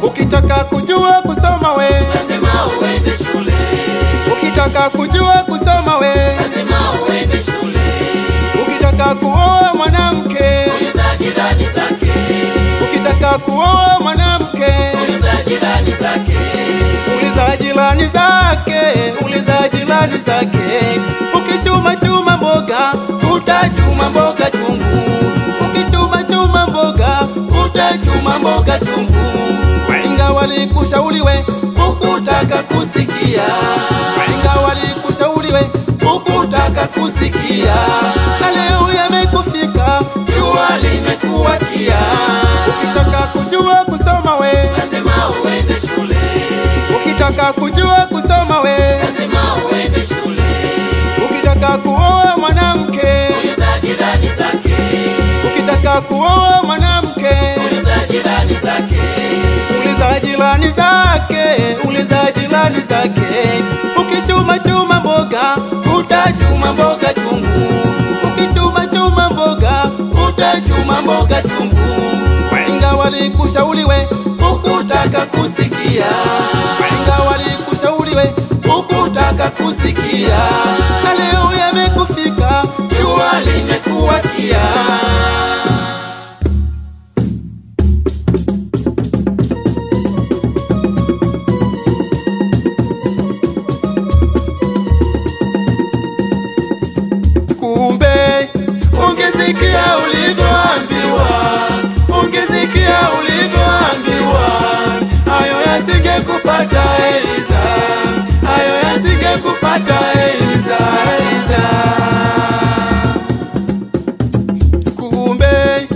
Ukitaka kujua kusoma we, lazima uende shule. ukitaka kujua kusoma we, Lazima uende shule. ukitaka kuoa mwanamke, Uliza jirani zake. ukitaka kuoa mwanamke, Uliza jirani zake. uliza jirani zake, uliza jirani zake. Ukichuma chuma mboga, utachuma mboga chungu. Ukichuma chuma mboga, utachuma mboga chungu. Wahenga walikushauri we, ukutaka kusikia. Wahenga walikushauri we, ukutaka kusikia. Na leo yamekufika, jua limekuwakia. Ukitaka kujua kusoma we, Lazima uende shule. ukitaka kujua kusoma we, Lazima uende shule. ukitaka kuoa mwanamke, Uliza jirani zake. ukitaka kuoa mwanamke, Uliza jirani zake. uliza jirani zake, uliza jirani zake. Ukichuma chuma mboga, utachuma mboga chungu. Ukichuma chuma mboga, utachuma mboga chungu. Wahenga walikushauri we, ukutaka kusikia. Wahenga walikushauri we, ukutaka kusikia. Na leo yamekufika, jua limekuwakia. Kumbe ungesikia ulivyoambiwa, ungesikia ulivyoambiwa, hayo yasingekupata Eliza, hayo yasingekupata Eliza, Eliza. Kumbe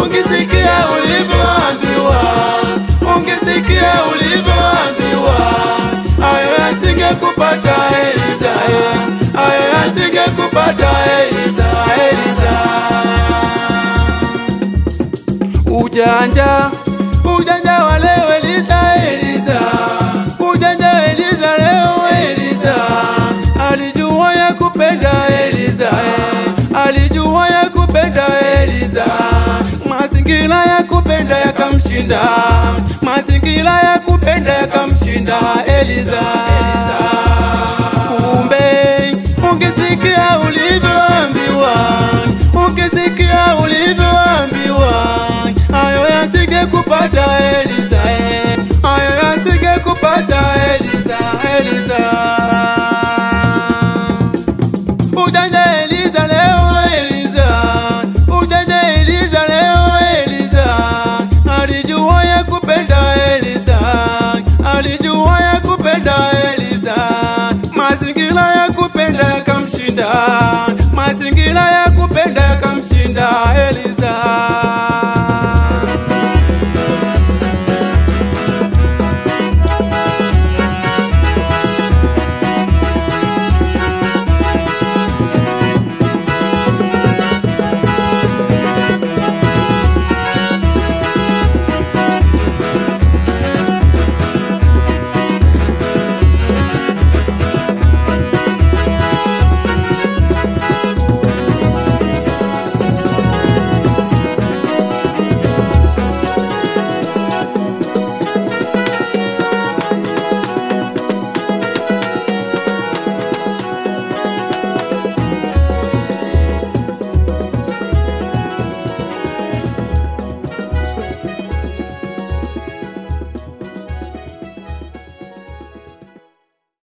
ungesikia ulivyoambiwa, ungesikia ulivyoambiwa, hayo yasingekupata Eliza, hayo yasingekupata Eliza, Eliza. Ujanja, ujanja wa leo Eliza, Eliza. Ujanja Eliza leo Eliza. Alijua ya kupenda Eliza, alijua ya kupenda Eliza. Mazingira ya kupenda yakamshinda, mazingira ya kupenda yakamshinda Eliza, Eliza. Kumbe ungesikia ulivyoambiwa, ungesikia ulivyoambiwa, hayo yasingekupata Eliza, hayo yasingekupata Eliza, Eliza. Ujanja Eliza leo Eliza, ujanja Eliza leo Eliza. Alijua ya kupenda Eliza, alijua ya kupenda Eliza. Mazingira ya kupenda yakamshinda, mazingira